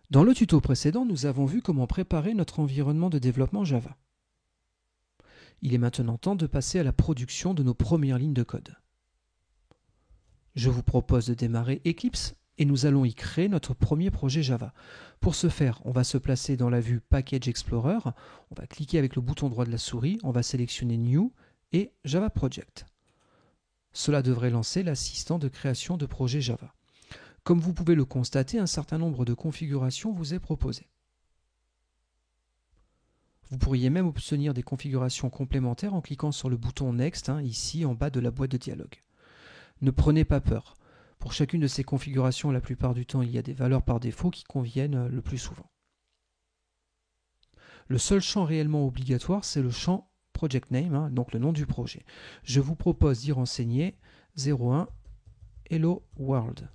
Dans le tuto précédent, nous avons vu comment préparer notre environnement de développement Java. Il est maintenant temps de passer à la production de nos premières lignes de code. Je vous propose de démarrer Eclipse et nous allons y créer notre premier projet Java. Pour ce faire, on va se placer dans la vue Package Explorer, on va cliquer avec le bouton droit de la souris, on va sélectionner New et Java Project. Cela devrait lancer l'assistant de création de projet Java. Comme vous pouvez le constater, un certain nombre de configurations vous est proposé. Vous pourriez même obtenir des configurations complémentaires en cliquant sur le bouton Next, ici en bas de la boîte de dialogue. Ne prenez pas peur. Pour chacune de ces configurations, la plupart du temps, il y a des valeurs par défaut qui conviennent le plus souvent. Le seul champ réellement obligatoire, c'est le champ Project Name, donc le nom du projet. Je vous propose d'y renseigner 01 Hello World.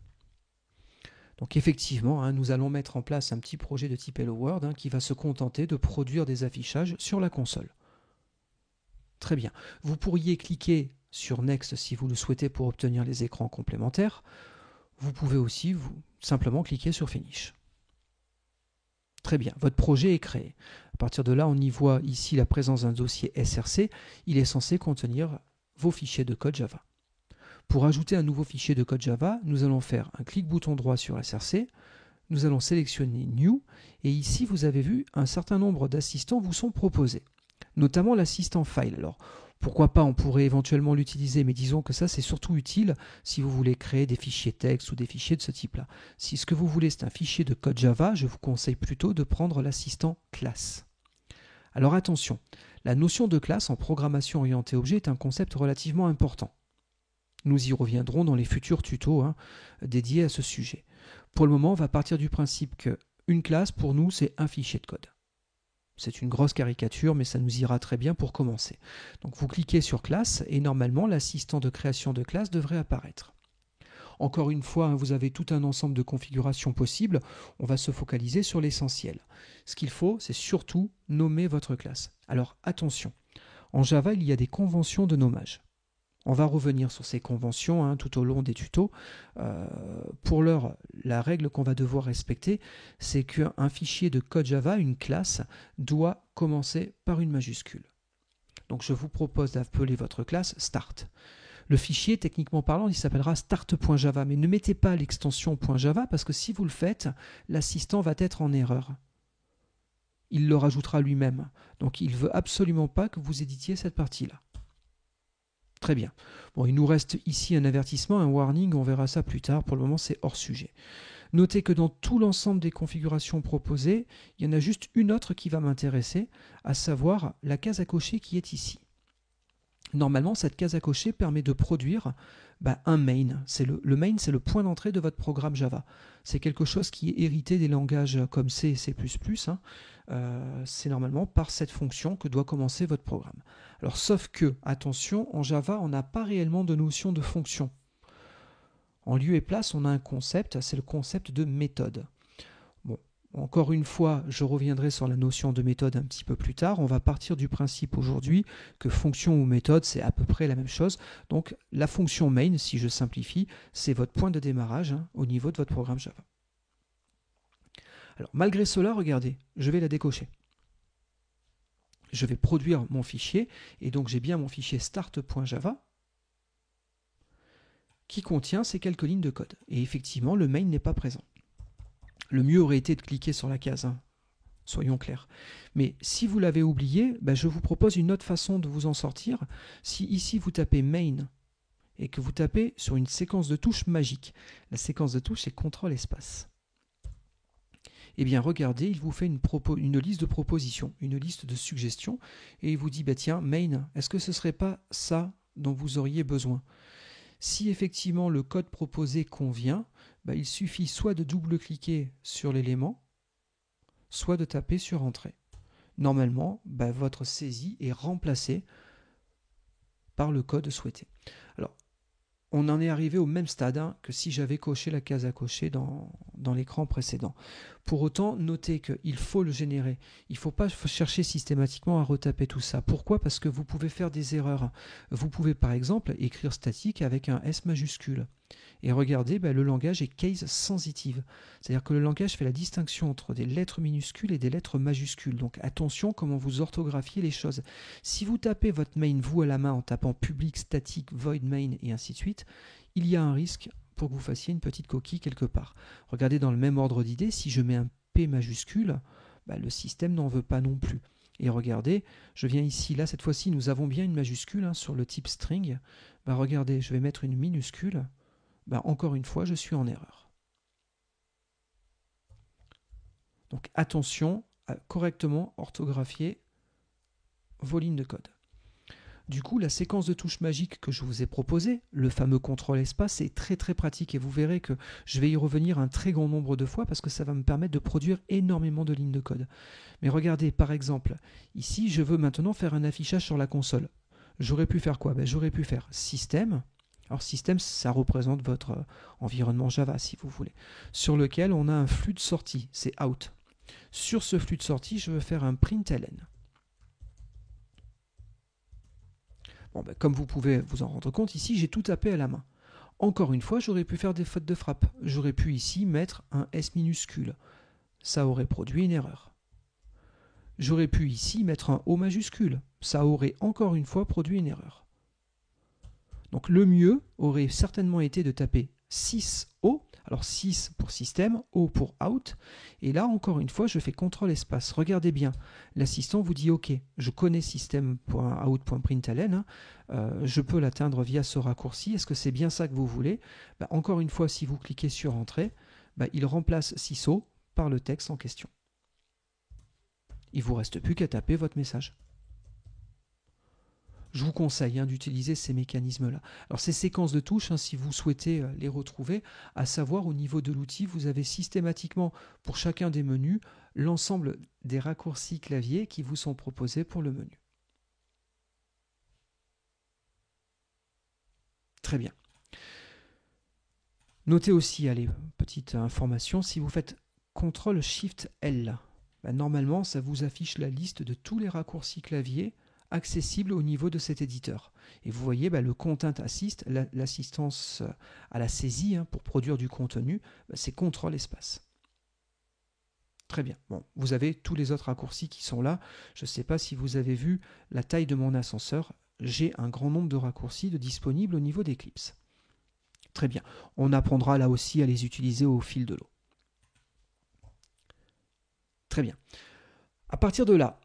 Donc effectivement, nous allons mettre en place un petit projet de type Hello World qui va se contenter de produire des affichages sur la console. Très bien. Vous pourriez cliquer sur Next si vous le souhaitez pour obtenir les écrans complémentaires. Vous pouvez aussi simplement cliquer sur Finish. Très bien, votre projet est créé. À partir de là, on y voit ici la présence d'un dossier SRC. Il est censé contenir vos fichiers de code Java. Pour ajouter un nouveau fichier de code Java, nous allons faire un clic bouton droit sur SRC, nous allons sélectionner New, et ici vous avez vu un certain nombre d'assistants vous sont proposés, notamment l'assistant File. Alors pourquoi pas, on pourrait éventuellement l'utiliser, mais disons que ça c'est surtout utile si vous voulez créer des fichiers texte ou des fichiers de ce type-là. Si ce que vous voulez c'est un fichier de code Java, je vous conseille plutôt de prendre l'assistant classe. Alors attention, la notion de classe en programmation orientée objet est un concept relativement important. Nous y reviendrons dans les futurs tutos dédiés à ce sujet. Pour le moment, on va partir du principe qu'une classe, pour nous, c'est un fichier de code. C'est une grosse caricature, mais ça nous ira très bien pour commencer. Donc vous cliquez sur classe et normalement, l'assistant de création de classe devrait apparaître. Encore une fois, vous avez tout un ensemble de configurations possibles. On va se focaliser sur l'essentiel. Ce qu'il faut, c'est surtout nommer votre classe. Alors attention, en Java, il y a des conventions de nommage. On va revenir sur ces conventions tout au long des tutos. Pour l'heure, la règle qu'on va devoir respecter, c'est qu'un fichier de code Java, une classe, doit commencer par une majuscule. Donc je vous propose d'appeler votre classe Start. Le fichier, techniquement parlant, il s'appellera start.java, mais ne mettez pas l'extension .java parce que si vous le faites, l'assistant va être en erreur. Il le rajoutera lui-même. Donc il ne veut absolument pas que vous éditiez cette partie-là. Très bien. Bon, il nous reste ici un avertissement, un warning, on verra ça plus tard. Pour le moment, c'est hors sujet. Notez que dans tout l'ensemble des configurations proposées, il y en a juste une autre qui va m'intéresser, à savoir la case à cocher qui est ici. Normalement, cette case à cocher permet de produire un main. Le main, c'est le point d'entrée de votre programme Java. C'est quelque chose qui est hérité des langages comme C et C++. C'est normalement par cette fonction que doit commencer votre programme. Alors, sauf que, attention, en Java, on n'a pas réellement de notion de fonction. En lieu et place, on a un concept, c'est le concept de méthode. Bon, encore une fois, je reviendrai sur la notion de méthode un petit peu plus tard. On va partir du principe aujourd'hui que fonction ou méthode, c'est à peu près la même chose. Donc, la fonction main, si je simplifie, c'est votre point de démarrage au niveau de votre programme Java. Alors, malgré cela, regardez, je vais la décocher. Je vais produire mon fichier, et donc j'ai bien mon fichier start.java qui contient ces quelques lignes de code. Et effectivement, le main n'est pas présent. Le mieux aurait été de cliquer sur la case, soyons clairs. Mais si vous l'avez oublié, je vous propose une autre façon de vous en sortir. Si ici vous tapez main et que vous tapez sur une séquence de touches magique, la séquence de touches c'est CTRL espace. Eh bien regardez, il vous fait une liste de propositions, une liste de suggestions, et il vous dit, tiens, main, est-ce que ce ne serait pas ça dont vous auriez besoin? Si effectivement le code proposé convient, il suffit soit de double-cliquer sur l'élément, soit de taper sur Entrée. Normalement, votre saisie est remplacée par le code souhaité. Alors, on en est arrivé au même stade que si j'avais coché la case à cocher dans l'écran précédent. Pour autant, notez qu'il faut le générer. Il ne faut pas chercher systématiquement à retaper tout ça. Pourquoi? Parce que vous pouvez faire des erreurs. Vous pouvez par exemple écrire statique avec un S majuscule. Et regardez, le langage est case sensitive. C'est-à-dire que le langage fait la distinction entre des lettres minuscules et des lettres majuscules. Donc attention comment vous orthographiez les choses. Si vous tapez votre main vous à la main en tapant public, static, void main et ainsi de suite, il y a un risque pour que vous fassiez une petite coquille quelque part. Regardez dans le même ordre d'idée, si je mets un P majuscule, le système n'en veut pas non plus. Et regardez, je viens ici, là cette fois-ci nous avons bien une majuscule sur le type string. Regardez, je vais mettre une minuscule. Encore une fois, je suis en erreur. Donc attention à correctement orthographier vos lignes de code. Du coup, la séquence de touches magiques que je vous ai proposée, le fameux contrôle espace, est très très pratique et vous verrez que je vais y revenir un très grand nombre de fois parce que ça va me permettre de produire énormément de lignes de code. Mais regardez, par exemple, ici, je veux maintenant faire un affichage sur la console. J'aurais pu faire quoi? J'aurais pu faire système. Alors système, ça représente votre environnement Java, si vous voulez, sur lequel on a un flux de sortie, c'est out. Sur ce flux de sortie, je veux faire un println. Bon, comme vous pouvez vous en rendre compte, ici, j'ai tout tapé à la main. Encore une fois, j'aurais pu faire des fautes de frappe. J'aurais pu ici mettre un S minuscule. Ça aurait produit une erreur. J'aurais pu ici mettre un O majuscule. Ça aurait encore une fois produit une erreur. Donc le mieux aurait certainement été de taper 6O, alors 6 pour système, O pour out, et là encore une fois je fais CTRL espace. Regardez bien, l'assistant vous dit ok, je connais système.out.println, je peux l'atteindre via ce raccourci, est-ce que c'est bien ça que vous voulez? Encore une fois, si vous cliquez sur entrée, il remplace 6O par le texte en question. Il ne vous reste plus qu'à taper votre message. Je vous conseille d'utiliser ces mécanismes-là. Alors ces séquences de touches, si vous souhaitez les retrouver, à savoir au niveau de l'outil, vous avez systématiquement pour chacun des menus l'ensemble des raccourcis clavier qui vous sont proposés pour le menu. Très bien. Notez aussi, allez, petite information, si vous faites CTRL-SHIFT-L, normalement ça vous affiche la liste de tous les raccourcis clavier accessible au niveau de cet éditeur. Et vous voyez le Content Assist, l'assistance à la saisie pour produire du contenu, c'est CTRL espace. Très bien. Bon, vous avez tous les autres raccourcis qui sont là. Je ne sais pas si vous avez vu la taille de mon ascenseur. J'ai un grand nombre de raccourcis disponibles au niveau d'Eclipse. Très bien. On apprendra là aussi à les utiliser au fil de l'eau. Très bien. À partir de là,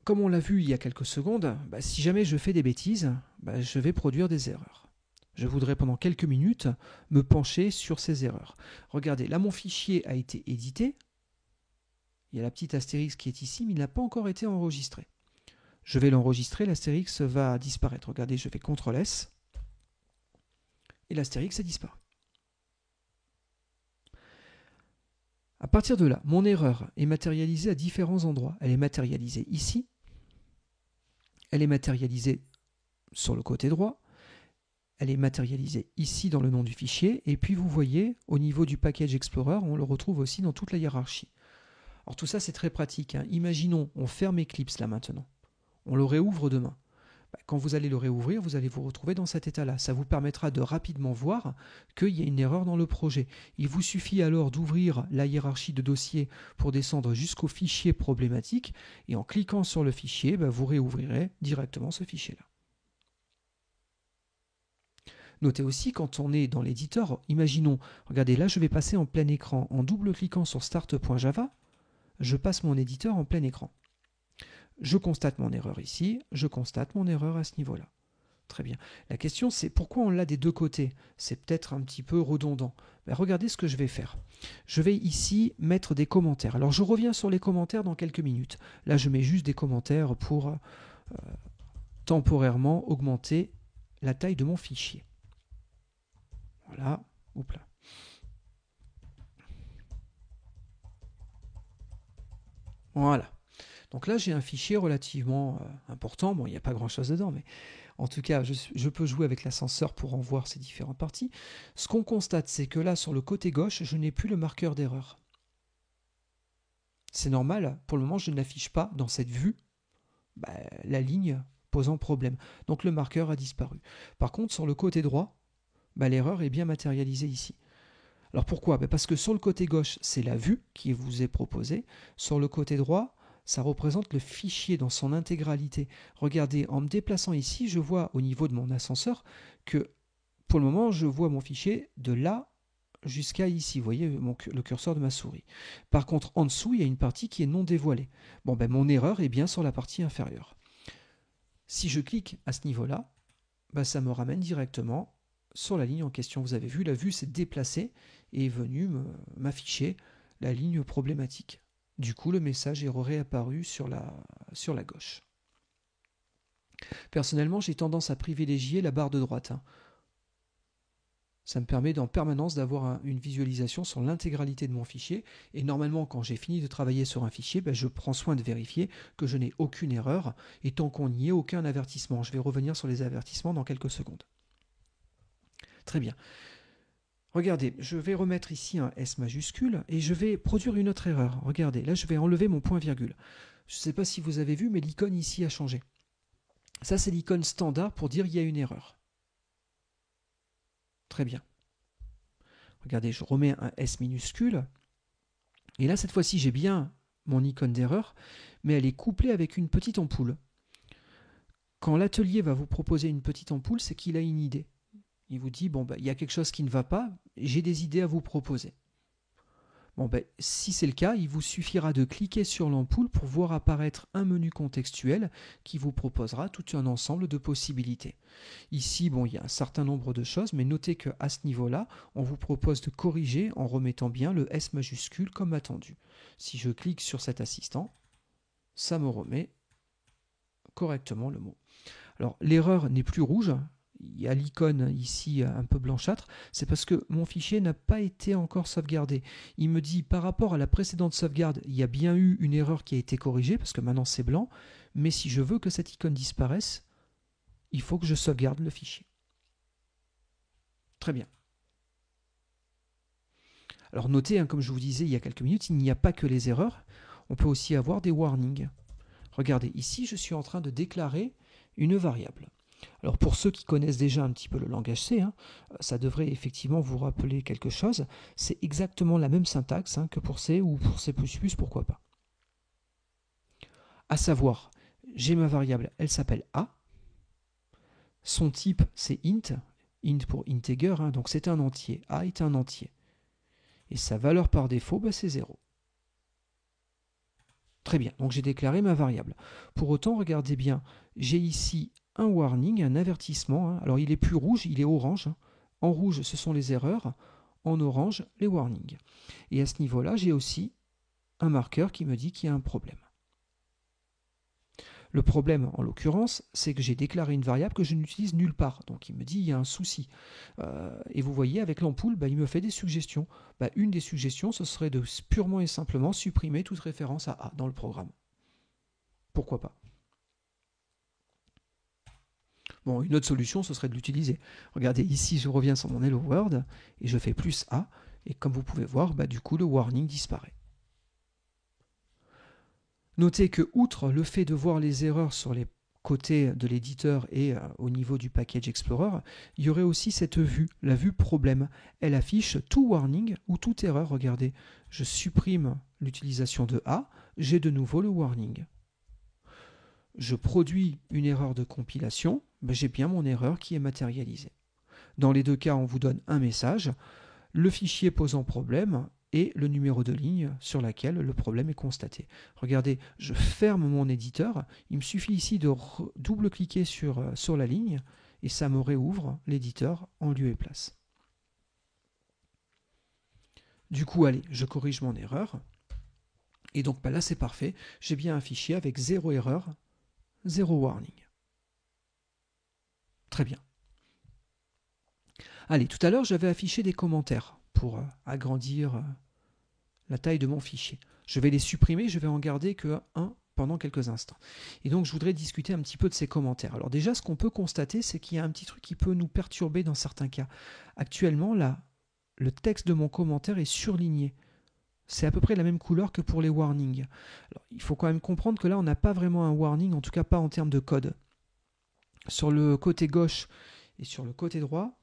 comme on l'a vu il y a quelques secondes, si jamais je fais des bêtises, je vais produire des erreurs. Je voudrais pendant quelques minutes me pencher sur ces erreurs. Regardez, là mon fichier a été édité. Il y a la petite astérix qui est ici, mais il n'a pas encore été enregistré. Je vais l'enregistrer, l'astérix va disparaître. Regardez, je fais CTRL S et l'astérix est disparu. À partir de là, mon erreur est matérialisée à différents endroits. Elle est matérialisée ici. Elle est matérialisée sur le côté droit, elle est matérialisée ici dans le nom du fichier, et puis vous voyez, au niveau du Package Explorer, on le retrouve aussi dans toute la hiérarchie. Alors tout ça c'est très pratique. Imaginons, on ferme Eclipse là maintenant, on le réouvre demain. Quand vous allez le réouvrir, vous allez vous retrouver dans cet état-là. Ça vous permettra de rapidement voir qu'il y a une erreur dans le projet. Il vous suffit alors d'ouvrir la hiérarchie de dossiers pour descendre jusqu'au fichier problématique, et en cliquant sur le fichier, vous réouvrirez directement ce fichier-là. Notez aussi, quand on est dans l'éditeur, imaginons, regardez là, je vais passer en plein écran. En double-cliquant sur start.java, je passe mon éditeur en plein écran. Je constate mon erreur ici, je constate mon erreur à ce niveau-là. Très bien. La question c'est pourquoi on l'a des deux côtés? C'est peut-être un petit peu redondant. Regardez ce que je vais faire. Je vais ici mettre des commentaires. Alors je reviens sur les commentaires dans quelques minutes. Là je mets juste des commentaires pour temporairement augmenter la taille de mon fichier. Voilà. Oups là. Voilà. Donc là, j'ai un fichier relativement important. Bon, il n'y a pas grand-chose dedans, mais en tout cas, je peux jouer avec l'ascenseur pour en voir ces différentes parties. Ce qu'on constate, c'est que là, sur le côté gauche, je n'ai plus le marqueur d'erreur. C'est normal, pour le moment, je n'affiche pas dans cette vue la ligne posant problème. Donc le marqueur a disparu. Par contre, sur le côté droit, bah, l'erreur est bien matérialisée ici. Alors pourquoi? Bah parce que sur le côté gauche, c'est la vue qui vous est proposée. Sur le côté droit, ça représente le fichier dans son intégralité. Regardez, en me déplaçant ici, je vois au niveau de mon ascenseur que pour le moment, je vois mon fichier de là jusqu'à ici. Vous voyez le curseur de ma souris. Par contre, en dessous, il y a une partie qui est non dévoilée. Bon, ben, mon erreur est bien sur la partie inférieure. Si je clique à ce niveau-là, ben, ça me ramène directement sur la ligne en question. Vous avez vu, la vue s'est déplacée et est venue m'afficher la ligne problématique. Du coup, le message est réapparu sur la gauche. Personnellement, j'ai tendance à privilégier la barre de droite. Ça me permet en permanence d'avoir une visualisation sur l'intégralité de mon fichier. Et normalement, quand j'ai fini de travailler sur un fichier, ben, je prends soin de vérifier que je n'ai aucune erreur. Et tant qu'on n'y ait aucun avertissement. Je vais revenir sur les avertissements dans quelques secondes. Très bien. Regardez, je vais remettre ici un S majuscule et je vais produire une autre erreur. Regardez, là je vais enlever mon point-virgule. Je ne sais pas si vous avez vu, mais l'icône ici a changé. Ça, c'est l'icône standard pour dire qu'il y a une erreur. Très bien. Regardez, je remets un S minuscule. Et là, cette fois-ci, j'ai bien mon icône d'erreur, mais elle est couplée avec une petite ampoule. Quand l'atelier va vous proposer une petite ampoule, c'est qu'il a une idée. Il vous dit, bon, il y a quelque chose qui ne va pas, j'ai des idées à vous proposer. Bon, si c'est le cas, il vous suffira de cliquer sur l'ampoule pour voir apparaître un menu contextuel qui vous proposera tout un ensemble de possibilités. Ici, il y a un certain nombre de choses, mais notez qu'à ce niveau-là, on vous propose de corriger en remettant bien le S majuscule comme attendu. Si je clique sur cet assistant, ça me remet correctement le mot. Alors, l'erreur n'est plus rouge. Il y a l'icône ici un peu blanchâtre, c'est parce que mon fichier n'a pas été encore sauvegardé. Il me dit par rapport à la précédente sauvegarde, il y a bien eu une erreur qui a été corrigée, parce que maintenant c'est blanc, mais si je veux que cette icône disparaisse, il faut que je sauvegarde le fichier. Très bien. Alors notez, comme je vous disais il y a quelques minutes, il n'y a pas que les erreurs, on peut aussi avoir des warnings. Regardez, ici je suis en train de déclarer une variable. Alors pour ceux qui connaissent déjà un petit peu le langage C, ça devrait effectivement vous rappeler quelque chose. C'est exactement la même syntaxe que pour C ou pour C++, pourquoi pas. À savoir, j'ai ma variable, elle s'appelle A. Son type, c'est int pour integer, donc c'est un entier. A est un entier. Et sa valeur par défaut, c'est 0. Très bien, donc j'ai déclaré ma variable. Pour autant, regardez bien, j'ai ici un warning, un avertissement. Alors il est plus rouge, il est orange. En rouge, ce sont les erreurs. En orange, les warnings. Et à ce niveau-là, j'ai aussi un marqueur qui me dit qu'il y a un problème. Le problème, en l'occurrence, c'est que j'ai déclaré une variable que je n'utilise nulle part. Donc il me dit qu'il y a un souci. Et vous voyez, avec l'ampoule, il me fait des suggestions. Une des suggestions, ce serait de purement et simplement supprimer toute référence à A dans le programme. Pourquoi pas? Bon, une autre solution, ce serait de l'utiliser. Regardez, ici, je reviens sur mon Hello World et je fais plus A. Et comme vous pouvez voir, du coup, le warning disparaît. Notez que, outre le fait de voir les erreurs sur les côtés de l'éditeur et au niveau du Package Explorer, il y aurait aussi cette vue, la vue problème. Elle affiche tout warning ou toute erreur. Regardez, je supprime l'utilisation de A, j'ai de nouveau le warning. Je produis une erreur de compilation, j'ai bien mon erreur qui est matérialisée. Dans les deux cas, on vous donne un message, le fichier posant problème et le numéro de ligne sur laquelle le problème est constaté. Regardez, je ferme mon éditeur, il me suffit ici de double-cliquer sur la ligne et ça me réouvre l'éditeur en lieu et place. Du coup, allez, je corrige mon erreur. Et donc là, c'est parfait, j'ai bien un fichier avec 0 erreur, 0 warning. Très bien. Allez, tout à l'heure, j'avais affiché des commentaires pour agrandir la taille de mon fichier. Je vais les supprimer, je vais en garder que un pendant quelques instants. Et donc, je voudrais discuter un petit peu de ces commentaires. Alors déjà, ce qu'on peut constater, c'est qu'il y a un petit truc qui peut nous perturber dans certains cas. Actuellement, là, le texte de mon commentaire est surligné. C'est à peu près la même couleur que pour les warnings. Alors, il faut quand même comprendre que là, on n'a pas vraiment un warning, en tout cas pas en termes de code. Sur le côté gauche et sur le côté droit,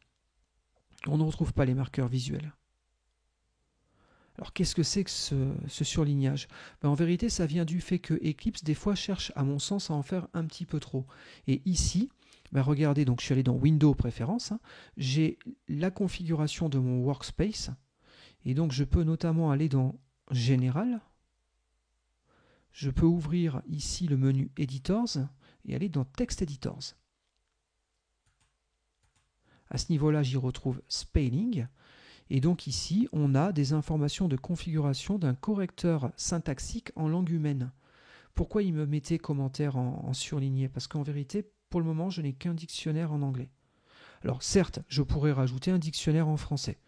on ne retrouve pas les marqueurs visuels. Alors qu'est-ce que c'est que ce surlignage? En vérité, ça vient du fait que Eclipse, des fois, cherche, à mon sens, à en faire un petit peu trop. Et ici, regardez, donc je suis allé dans Windows Préférences, j'ai la configuration de mon workspace, et donc je peux notamment aller dans Général, je peux ouvrir ici le menu Editors, et aller dans Text Editors. À ce niveau-là, j'y retrouve Spelling. Et donc ici, on a des informations de configuration d'un correcteur syntaxique en langue humaine. Pourquoi il me mettait commentaire en surligné? Parce qu'en vérité, pour le moment, je n'ai qu'un dictionnaire en anglais. Alors certes, je pourrais rajouter un dictionnaire en français.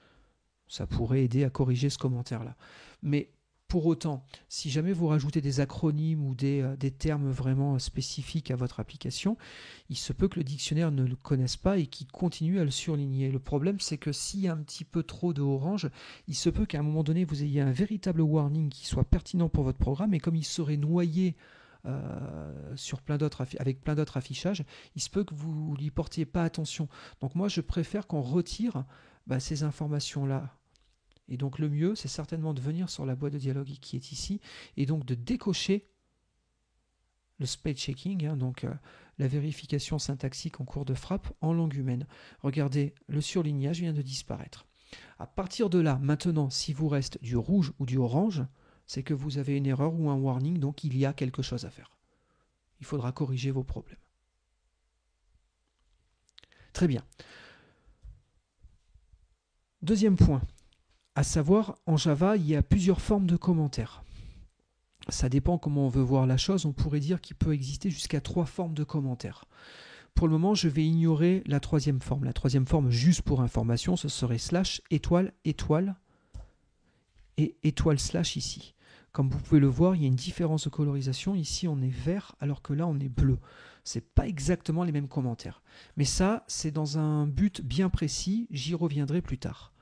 Ça pourrait aider à corriger ce commentaire-là. Mais pour autant, si jamais vous rajoutez des acronymes ou des termes vraiment spécifiques à votre application, il se peut que le dictionnaire ne le connaisse pas et qu'il continue à le surligner. Le problème, c'est que s'il y a un petit peu trop de orange, il se peut qu'à un moment donné, vous ayez un véritable warning qui soit pertinent pour votre programme, et comme il serait noyé avec plein d'autres affichages, il se peut que vous n'y portiez pas attention. Donc moi, je préfère qu'on retire ces informations-là. Et donc le mieux, c'est certainement de venir sur la boîte de dialogue qui est ici, et donc de décocher le spell checking, donc la vérification syntaxique en cours de frappe en langue humaine. Regardez, le surlignage vient de disparaître. À partir de là, maintenant, s'il vous reste du rouge ou du orange, c'est que vous avez une erreur ou un warning, donc il y a quelque chose à faire. Il faudra corriger vos problèmes. Très bien. Deuxième point. À savoir, en Java, il y a plusieurs formes de commentaires. Ça dépend comment on veut voir la chose. On pourrait dire qu'il peut exister jusqu'à 3 formes de commentaires. Pour le moment, je vais ignorer la troisième forme. La troisième forme, juste pour information, ce serait slash, étoile, étoile et étoile slash ici. Comme vous pouvez le voir, il y a une différence de colorisation. Ici, on est vert alors que là, on est bleu. Ce n'est pas exactement les mêmes commentaires. Mais ça, c'est dans un but bien précis. J'y reviendrai plus tard.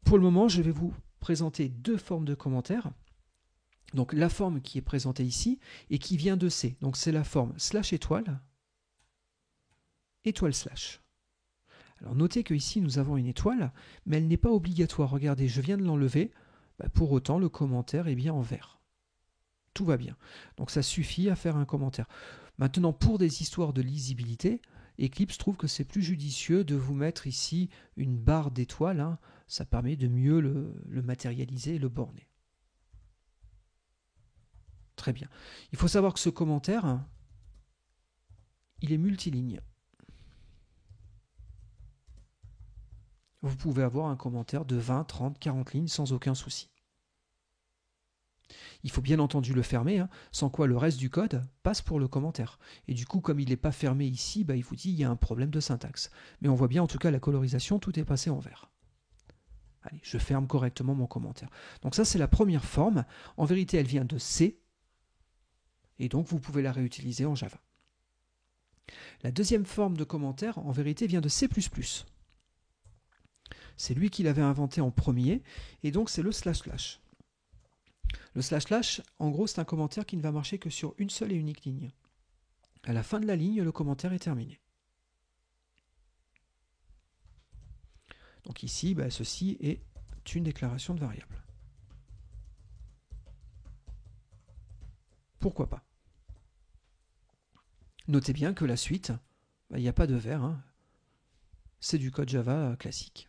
Pour le moment, je vais vous présenter 2 formes de commentaires. Donc la forme qui est présentée ici et qui vient de C. Donc c'est la forme slash étoile, étoile slash. Alors notez qu'ici nous avons une étoile, mais elle n'est pas obligatoire. Regardez, je viens de l'enlever. Pour autant, le commentaire est bien en vert. Tout va bien. Donc ça suffit à faire un commentaire. Maintenant, pour des histoires de lisibilité, Eclipse trouve que c'est plus judicieux de vous mettre ici une barre d'étoiles. Ça permet de mieux le matérialiser et le borner. Très bien. Il faut savoir que ce commentaire, il est multiligne. Vous pouvez avoir un commentaire de 20, 30, 40 lignes sans aucun souci. Il faut bien entendu le fermer, sans quoi le reste du code passe pour le commentaire. Et du coup, comme il n'est pas fermé ici, il vous dit qu'il y a un problème de syntaxe. Mais on voit bien en tout cas la colorisation, tout est passé en vert. Allez, je ferme correctement mon commentaire. Donc ça, c'est la première forme. En vérité, elle vient de C. Et donc, vous pouvez la réutiliser en Java. La deuxième forme de commentaire, en vérité, vient de C++. C'est lui qui l'avait inventé en premier. Et donc, c'est le //. Le //, en gros, c'est un commentaire qui ne va marcher que sur une seule et unique ligne. À la fin de la ligne, le commentaire est terminé. Donc ici, ceci est une déclaration de variable. Pourquoi pas? Notez bien que la suite, il n'y a pas de vert. C'est du code Java classique.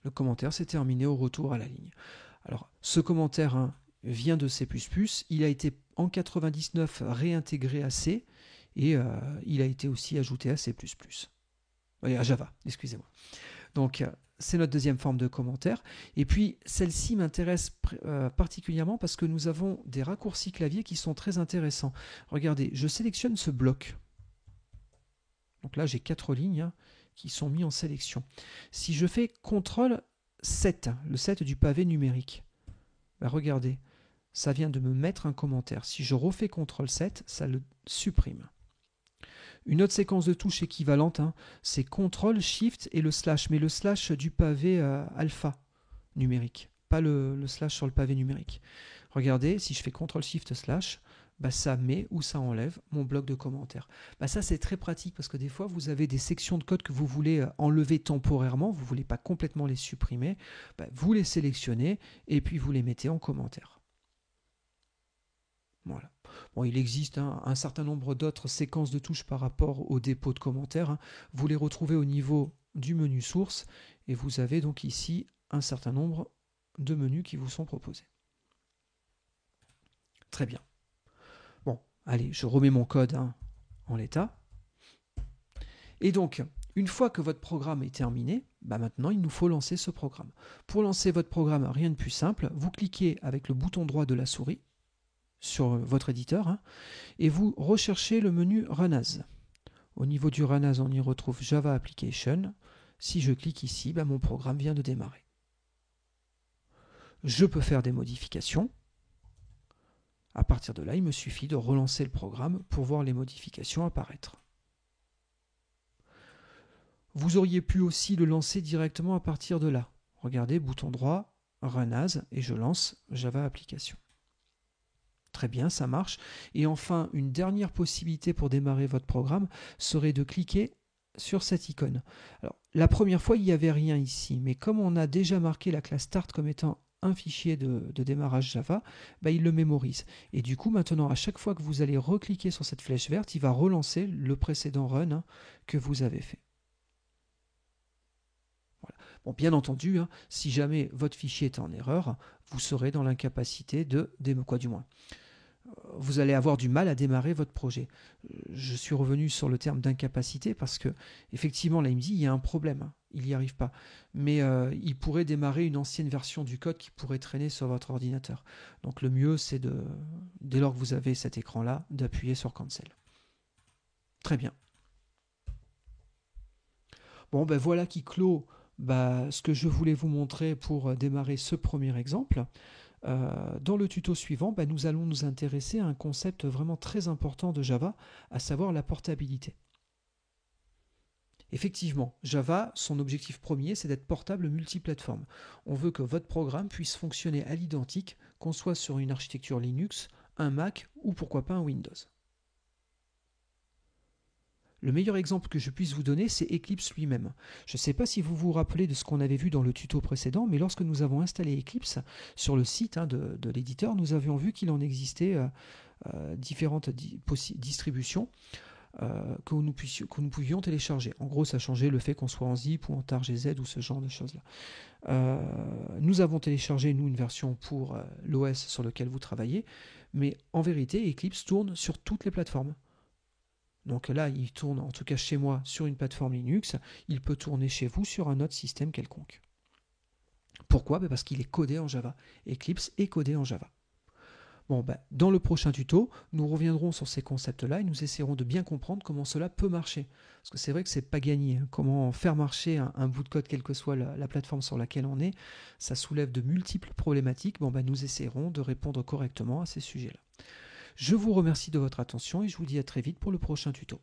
Le commentaire s'est terminé au retour à la ligne. Alors, ce commentaire vient de C++. Il a été en 99 réintégré à C et il a été aussi ajouté à C++. À Java, excusez-moi. Donc, c'est notre deuxième forme de commentaire. Et puis, celle-ci m'intéresse particulièrement parce que nous avons des raccourcis clavier qui sont très intéressants. Regardez, je sélectionne ce bloc. Donc là, j'ai 4 lignes qui sont mises en sélection. Si je fais CTRL 7, le 7 du pavé numérique, regardez, ça vient de me mettre un commentaire. Si je refais CTRL 7, ça le supprime. Une autre séquence de touches équivalente, c'est CTRL, SHIFT et le slash, mais le slash du pavé alpha numérique, pas le slash sur le pavé numérique. Regardez, si je fais CTRL, SHIFT, slash, bah, ça met ou ça enlève mon bloc de commentaires. Bah, ça, c'est très pratique parce que des fois, vous avez des sections de code que vous voulez enlever temporairement, vous ne voulez pas complètement les supprimer, bah, vous les sélectionnez et puis vous les mettez en commentaire. Voilà. Bon, il existe un certain nombre d'autres séquences de touches par rapport au dépôt de commentaires. Vous les retrouvez au niveau du menu source et vous avez donc ici un certain nombre de menus qui vous sont proposés. Très bien. Bon, allez, je remets mon code en l'état. Et donc, une fois que votre programme est terminé, bah maintenant il nous faut lancer ce programme. Pour lancer votre programme, rien de plus simple, vous cliquez avec le bouton droit de la souris sur votre éditeur et vous recherchez le menu Run As. Au niveau du Run As, on y retrouve Java Application. Si je clique ici, bah mon programme vient de démarrer. Je peux faire des modifications. À partir de là, il me suffit de relancer le programme pour voir les modifications apparaître. Vous auriez pu aussi le lancer directement à partir de là. Regardez, bouton droit, Run As, et je lance Java Application. Très bien, ça marche. Et enfin, une dernière possibilité pour démarrer votre programme serait de cliquer sur cette icône. Alors, la première fois, il n'y avait rien ici, mais comme on a déjà marqué la classe Start comme étant un fichier de démarrage Java, bah, il le mémorise. Et du coup, maintenant, à chaque fois que vous allez recliquer sur cette flèche verte, il va relancer le précédent run que vous avez fait. Voilà. Bon, bien entendu, si jamais votre fichier est en erreur, vous serez dans l'incapacité de démarrer, du moins. Vous allez avoir du mal à démarrer votre projet. Je suis revenu sur le terme d'incapacité parce que, effectivement, là, il me dit il y a un problème, il n'y arrive pas. Mais il pourrait démarrer une ancienne version du code qui pourrait traîner sur votre ordinateur. Donc le mieux, c'est dès lors que vous avez cet écran-là, d'appuyer sur Cancel. Très bien. Bon, ben voilà qui clôt ce que je voulais vous montrer pour démarrer ce premier exemple. Dans le tuto suivant, nous allons nous intéresser à un concept vraiment très important de Java, à savoir la portabilité. Effectivement, Java, son objectif premier, c'est d'être portable multiplateforme. On veut que votre programme puisse fonctionner à l'identique, qu'on soit sur une architecture Linux, un Mac ou pourquoi pas un Windows. Le meilleur exemple que je puisse vous donner, c'est Eclipse lui-même. Je ne sais pas si vous vous rappelez de ce qu'on avait vu dans le tuto précédent, mais lorsque nous avons installé Eclipse sur le site de l'éditeur, nous avions vu qu'il en existait différentes distributions que nous pouvions télécharger. En gros, ça changeait le fait qu'on soit en zip ou en targz ou ce genre de choses-là. Nous avons téléchargé, nous, une version pour l'OS sur lequel vous travaillez, mais en vérité, Eclipse tourne sur toutes les plateformes. Donc là, il tourne, en tout cas chez moi, sur une plateforme Linux. Il peut tourner chez vous sur un autre système quelconque. Pourquoi ? Parce qu'il est codé en Java. Eclipse est codé en Java. Bon, dans le prochain tuto, nous reviendrons sur ces concepts-là et nous essaierons de bien comprendre comment cela peut marcher. Parce que c'est vrai que c'est pas gagné. Comment faire marcher un bout de code, quelle que soit la plateforme sur laquelle on est, ça soulève de multiples problématiques. Bon, nous essaierons de répondre correctement à ces sujets-là. Je vous remercie de votre attention et je vous dis à très vite pour le prochain tuto.